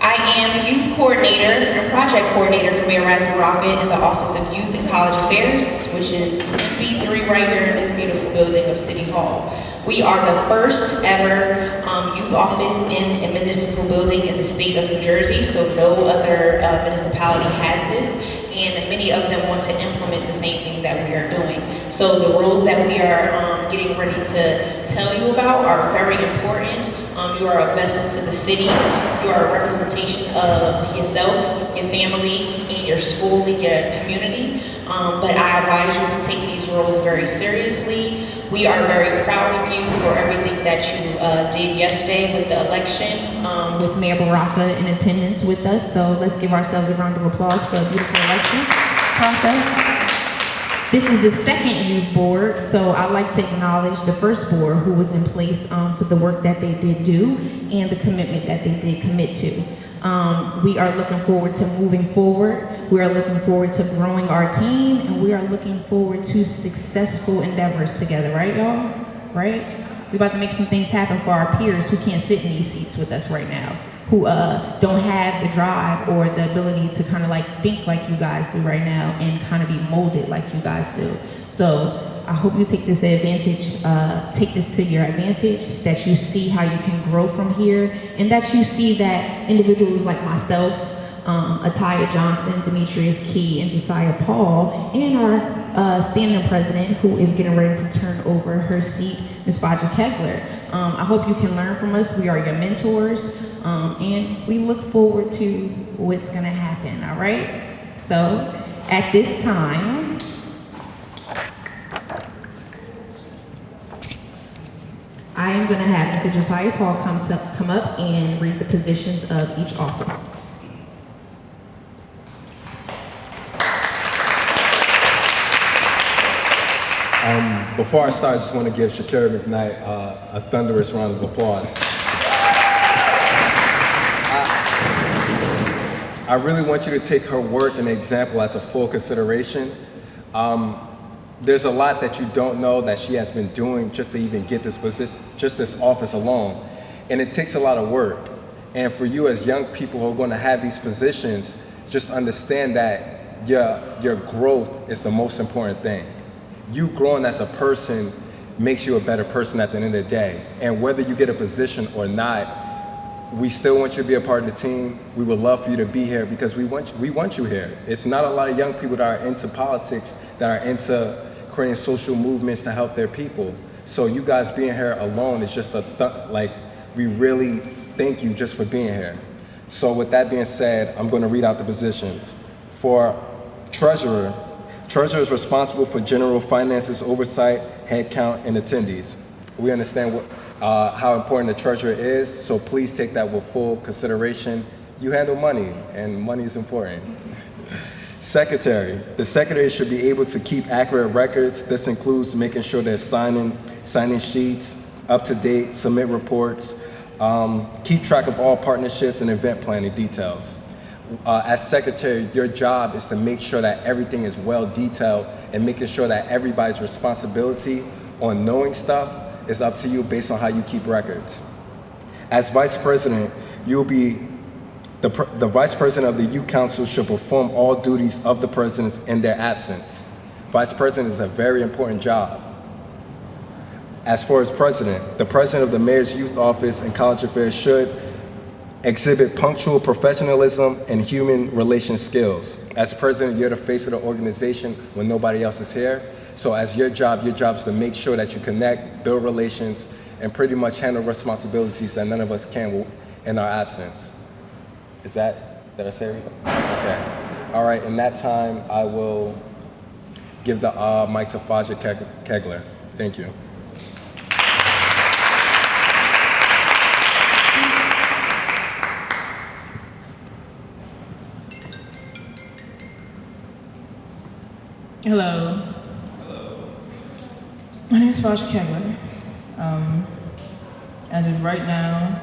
I am the youth coordinator and project coordinator for Mayor Raz Baraka in the Office of Youth and College Affairs, which is B3 right here in this beautiful building of City Hall. We are the first ever youth office in a municipal building in the state of New Jersey, so no other municipality has this, and many of them want to implement the same thing that we are doing. So the roles that we are getting ready to tell you about are very important. You are a vessel to the city. You are a representation of yourself, your family, and your school, and your community. But I advise you to take these roles very seriously. We are very proud of you for everything that you did yesterday with the election, with Mayor Baraka in attendance with us. So let's give ourselves a round of applause for a beautiful election process. This is the second youth board, so I'd like to acknowledge the first board who was in place for the work that they did do and the commitment that they did commit to. We are looking forward to moving forward. We are looking forward to growing our team, and we are looking forward to successful endeavors together, right, y'all? Right? We're about to make some things happen for our peers who can't sit in these seats with us right now, who don't have the drive or the ability to kind of like think like you guys do right now and kind of be molded like you guys do. So I hope you take this advantage, take this to your advantage, that you see how you can grow from here, and that you see that individuals like myself, Ataya Johnson, Demetrius Key, and Josiah Paul, and our standing president who is getting ready to turn over her seat, Ms. Fadra Kegler. I hope you can learn from us. We are your mentors, and we look forward to what's gonna happen, all right? So at this time, I am gonna have Mr. Josiah Paul come up and read the positions of each office. Before I start, I just want to give Shakira McKnight a thunderous round of applause. I really want you to take her work and example as a full consideration. There's a lot that you don't know that she has been doing just to even get this position, just this office alone. And it takes a lot of work. And for you as young people who are going to have these positions, just understand that your growth is the most important thing. You growing as a person makes you a better person at the end of the day. And whether you get a position or not, we still want you to be a part of the team. We would love for you to be here because we want you here. It's not a lot of young people that are into politics, that are into creating social movements to help their people. So you guys being here alone is just we really thank you just for being here. So with that being said, I'm going to read out the positions. For treasurer, treasurer is responsible for general finances, oversight, headcount, and attendees. We understand how important the treasurer is, so please take that with full consideration. You handle money, and money is important. Secretary, the secretary should be able to keep accurate records. This includes making sure they're signing sheets, up to date, submit reports, keep track of all partnerships and event planning details. As secretary, your job is to make sure that everything is well detailed and making sure that everybody's responsibility on knowing stuff is up to you based on how you keep records. As vice president, you'll be the vice president of the youth council should perform all duties of the presidents in their absence. Vice president is a very important job. As far as president, the president of the mayor's youth office and college affairs should exhibit punctual professionalism and human relations skills. As president, you're the face of the organization when nobody else is here. So as your job is to make sure that you connect, build relations, and pretty much handle responsibilities that none of us can in our absence. Did I say everything? Okay. All right, in that time, I will give the mic to Fadra Kegler. Thank you. Hello. Hello. My name is Fadra Kegler. As of right now,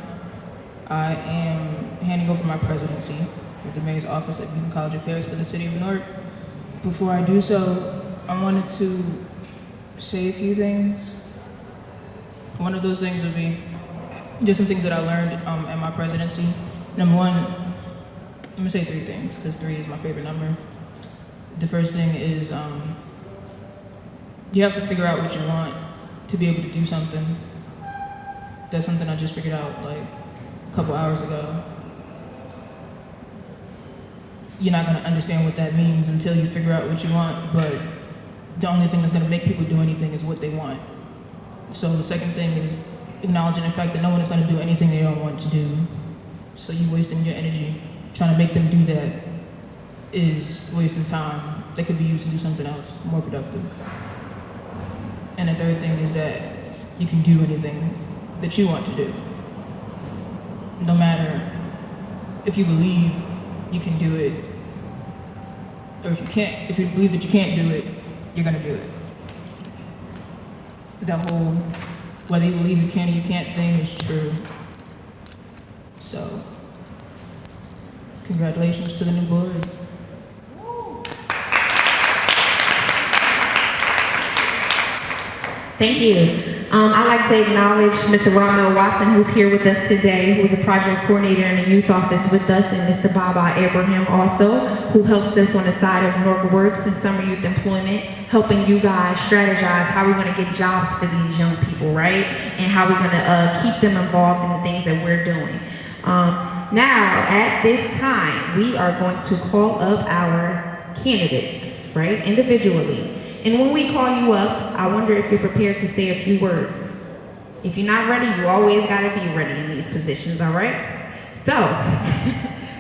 I am handing over my presidency with the Mayor's Office of Youth and College Affairs for the City of Newark. Before I do so, I wanted to say a few things. One of those things would be just some things that I learned in my presidency. Number one, I'm gonna say 3 things because 3 is my favorite number. The first thing is you have to figure out what you want to be able to do something. That's something I just figured out like a couple hours ago. You're not gonna understand what that means until you figure out what you want, but the only thing that's gonna make people do anything is what they want. So the second thing is acknowledging the fact that no one is gonna do anything they don't want to do. So you wasting your energy trying to make them do that is wasting time that could be used to do something else more productive. And the third thing is that you can do anything that you want to do. No matter if you believe you can do it, or if you believe that you can't do it, you're gonna do it. That whole whether you believe you can or you can't thing is true. So, congratulations to the new board. Thank you. I'd like to acknowledge Mr. Romeo Watson, who's here with us today, who's a project coordinator in the youth office with us, and Mr. Baba Abraham also, who helps us on the side of Norca Works and Summer Youth Employment, helping you guys strategize how we're going to get jobs for these young people, right? And how we're going to keep them involved in the things that we're doing. Now, at this time, we are going to call up our candidates, right, individually. And when we call you up, I wonder if you're prepared to say a few words. If you're not ready, you always gotta be ready in these positions, all right? So,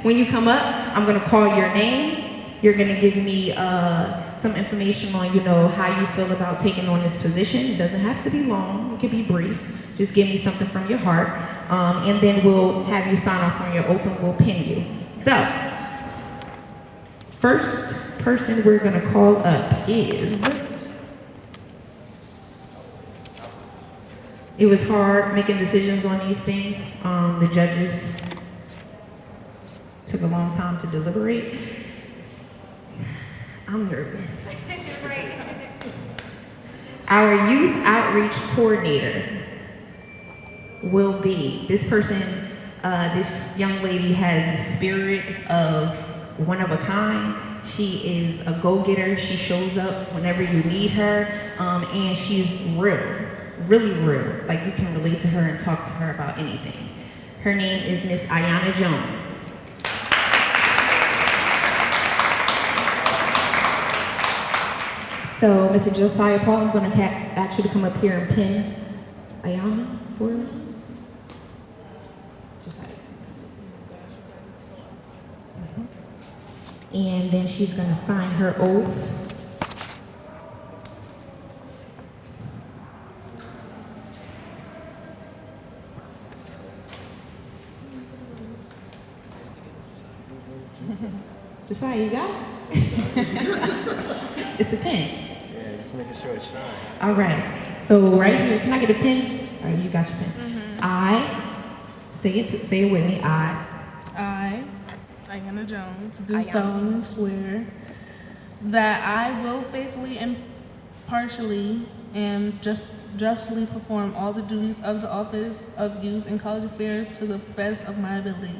when you come up, I'm gonna call your name. You're gonna give me some information on, how you feel about taking on this position. It doesn't have to be long, it could be brief. Just give me something from your heart. And then we'll have you sign off on your oath and we'll pin you. So, first person we're gonna call up is, it was hard making decisions on these things. The judges took a long time to deliberate. I'm nervous. Our youth outreach coordinator will be, this person, this young lady has the spirit of one of a kind. She is a go-getter. She shows up whenever you need her, and she's real, really real. Like you can relate to her and talk to her about anything. Her name is Miss Ayanna Jones. So, Mr. Josiah Paul, I'm going to ask you to come up here and pin Ayanna for us. Josiah. And then she's going to sign her oath. Josiah, you got it? It's a pen. Yeah, just making sure it shines. All right. So right here, can I get a pen? All right, you got your pen. Mm-hmm. Say it with me. I, Ayanna Jones, do solemnly swear that I will faithfully, impartially, and justly perform all the duties of the Office of Youth and College Affairs to the best of my ability.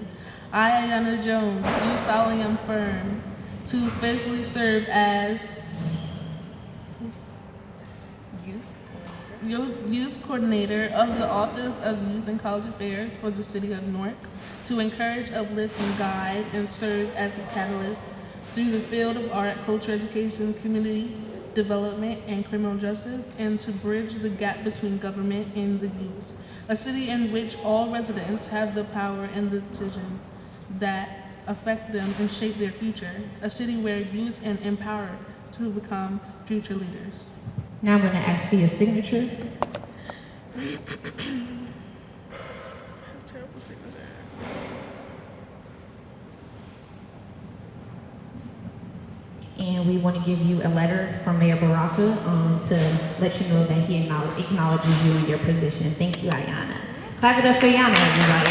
I, Ayanna Jones, do solemnly affirm to faithfully serve as Youth Coordinator of the Office of Youth and College Affairs for the City of Newark, to encourage, uplift, and guide, and serve as a catalyst through the field of art, culture, education, community development, and criminal justice, and to bridge the gap between government and the youth. A city in which all residents have the power and the decision that affect them and shape their future. A city where youth are empowered to become future leaders. Now I'm going to ask for your signature. Terrible signature. And we want to give you a letter from Mayor Baraka to let you know that he acknowledges you in your position. Thank you, Ayanna. Clap it up for Ayanna, everybody.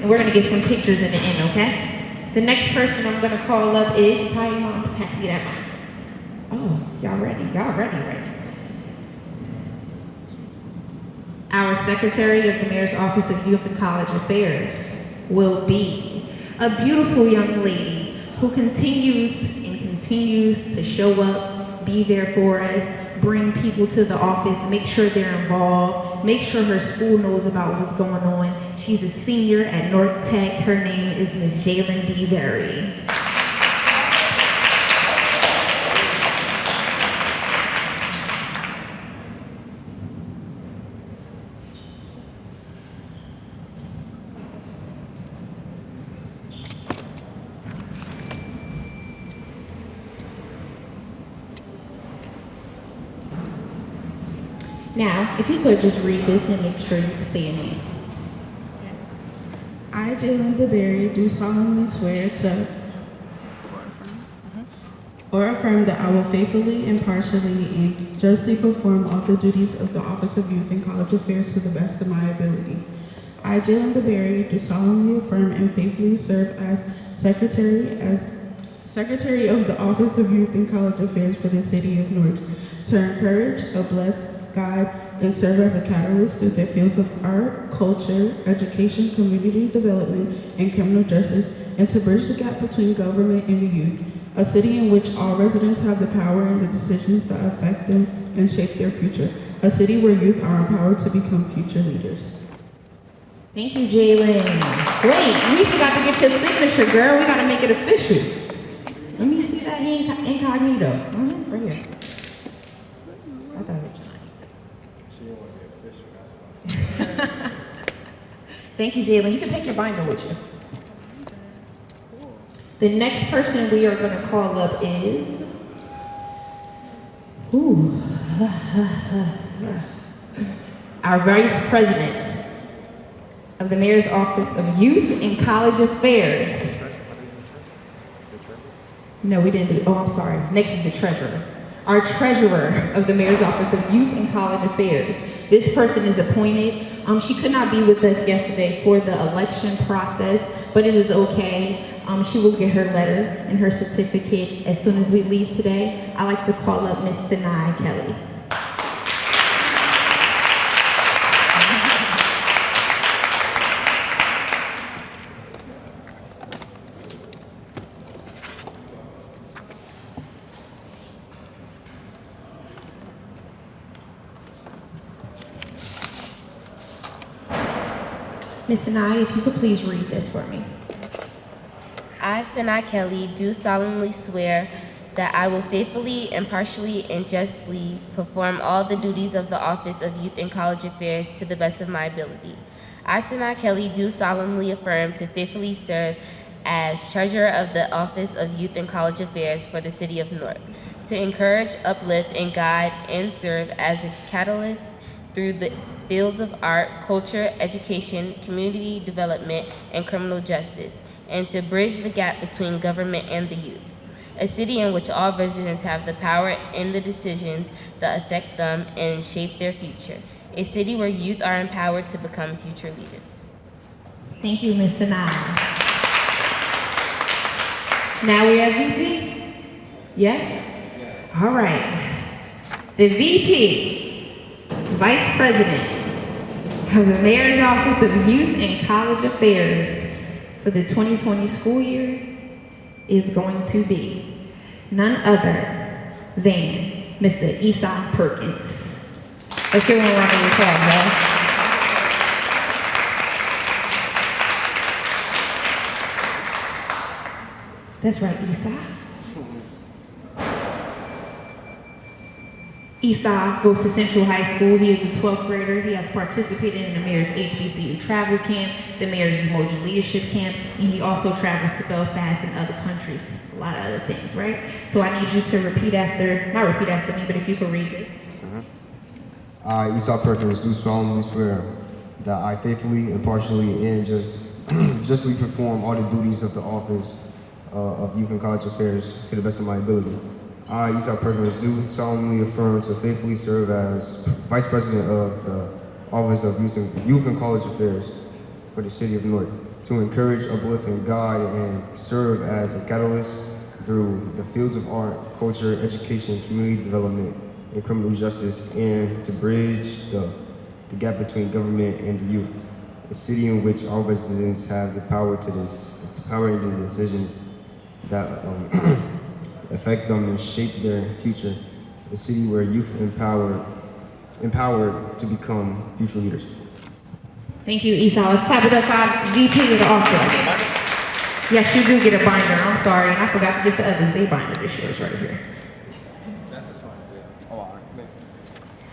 And we're going to get some pictures in the end, okay? The next person I'm going to call up is, Ty, you want to pass me that mic? Oh, y'all ready, right? Our Secretary of the Mayor's Office of Youth and College Affairs will be a beautiful young lady who continues to show up, be there for us, bring people to the office, make sure they're involved, make sure her school knows about what's going on. She's a senior at North Tech. Her name is Ms. Jalen D. Berry. Now, if you could just read this and make sure you say your name. I, Jalen DeBerry, do solemnly swear to or affirm that I will faithfully, impartially, and justly perform all the duties of the Office of Youth and College Affairs to the best of my ability. I, Jalen DeBerry, do solemnly affirm and faithfully serve as Secretary of the Office of Youth and College Affairs for the City of Newark, to encourage, uplift, guide, and serve as a catalyst through the fields of art, culture, education, community development, and criminal justice, and to bridge the gap between government and the youth. A city in which all residents have the power and the decisions that affect them and shape their future. A city where youth are empowered to become future leaders. Thank you, Jalen. Wait, we forgot to get your signature, girl. We gotta make it official. Let me see that incognito. Right here. I thought it was tonight. Thank you, Jalen. You can take your binder with you. The next person we are going to call up is, our Vice President of the Mayor's Office of Youth and College Affairs. No, we didn't do, I'm sorry. Next is the Treasurer. Our Treasurer of the Mayor's Office of Youth and College Affairs. This person is appointed. She could not be with us yesterday for the election process, but it is okay. She will get her letter and her certificate as soon as we leave today. I'd like to call up Ms. Sinai Kelly. Ms. Sinai, if you could please read this for me. I, Sinai Kelly, do solemnly swear that I will faithfully, impartially, and justly perform all the duties of the Office of Youth and College Affairs to the best of my ability. I, Sinai Kelly, do solemnly affirm to faithfully serve as Treasurer of the Office of Youth and College Affairs for the City of Newark, to encourage, uplift, and guide, and serve as a catalyst through the fields of art, culture, education, community development, and criminal justice, and to bridge the gap between government and the youth. A city in which all residents have the power in the decisions that affect them and shape their future. A city where youth are empowered to become future leaders. Thank you, Ms. Sinai. Now we have VP? Yes? All right. The VP, Vice President of the Mayor's Office of Youth and College Affairs for the 2020 school year is going to be none other than Mr. Esau Perkins. Let's give him a round of applause, guys. That's right, Esau. Esau goes to Central High School. He is a 12th grader. He has participated in the Mayor's HBCU Travel Camp, the Mayor's Emoji Leadership Camp, and he also travels to Belfast and other countries, a lot of other things, right? So I need you to not repeat after me, but if you could read this. I, Esau Perkins, do solemnly swear that I faithfully, impartially, and justly perform all the duties of the Office of Youth and College Affairs to the best of my ability. I, Esau Perkins, do solemnly affirm to faithfully serve as Vice President of the Office of Youth and College Affairs for the City of Newark, to encourage, uplift, and guide, and serve as a catalyst through the fields of art, culture, education, community development, and criminal justice, and to bridge the the gap between government and the youth. A city in which all residents have the power in the decisions that affect them and shape their future. A city where youth empowered to become future leaders. Thank you, Esau. Let's clap it up for our VP of the office. Yes, you do get a binder. I'm sorry, and I forgot to get the others. They binder this yours right here.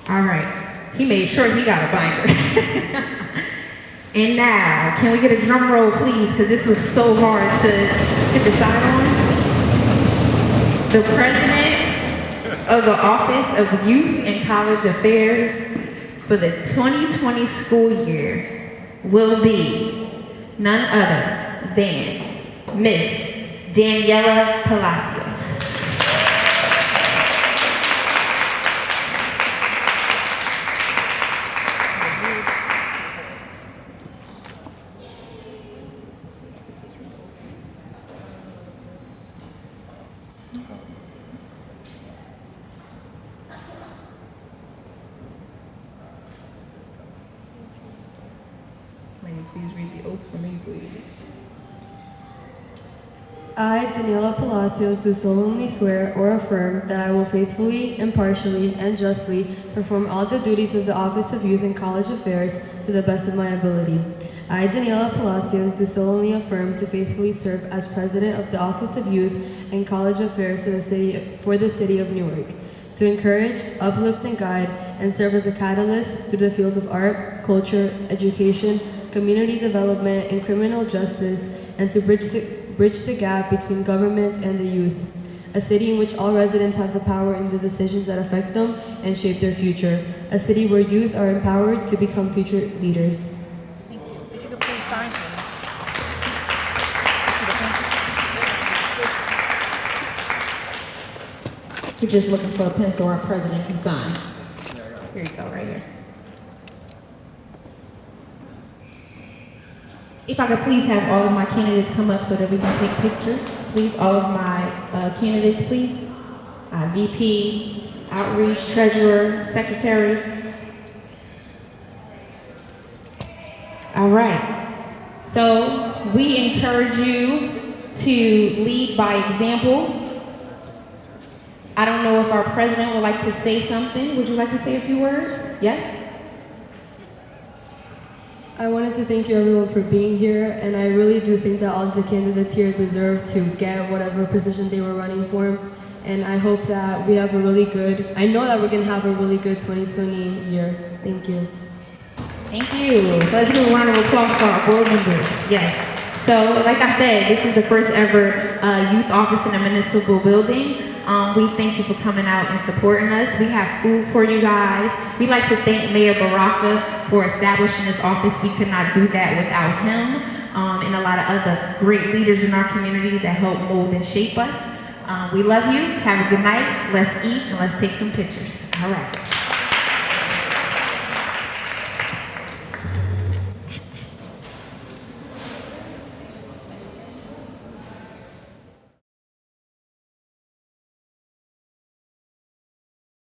All right. He made sure he got a binder. And now, can we get a drum roll, please? Because this was so hard to decide on. The president of the Office of Youth and College Affairs for the 2020 school year will be none other than Miss Daniela Palacios. May you please read the oath for me, please? I, Daniela Palacios, do solemnly swear or affirm that I will faithfully, impartially, and justly perform all the duties of the Office of Youth and College Affairs to the best of my ability. I, Daniela Palacios, do solemnly affirm to faithfully serve as President of the Office of Youth and College Affairs for the City of Newark, to encourage, uplift, and guide, and serve as a catalyst through the fields of art, culture, education, community development, and criminal justice, and to bridge the gap between government and the youth. A city in which all residents have the power in the decisions that affect them and shape their future. A city where youth are empowered to become future leaders. Thank you. If you could please sign for me. We're just looking for a pencil our president can sign. Here you go, right here. If I could please have all of my candidates come up so that we can take pictures. Please, all of my candidates, please. VP, Outreach, Treasurer, Secretary. All right. So we encourage you to lead by example. I don't know if our president would like to say something. Would you like to say a few words? Yes? I wanted to thank you everyone for being here, and I really do think that all of the candidates here deserve to get whatever position they were running for. And I hope that we have I know that we're going to have a really good 2020 year. Thank you. Thank you. Let's do a round of applause for our board members. Yes. So, like I said, this is the first ever youth office in a municipal building. We thank you for coming out and supporting us. We have food for you guys. We'd like to thank Mayor Baraka for establishing this office. We could not do that without him and a lot of other great leaders in our community that help mold and shape us. We love you. Have a good night. Let's eat and let's take some pictures. All right.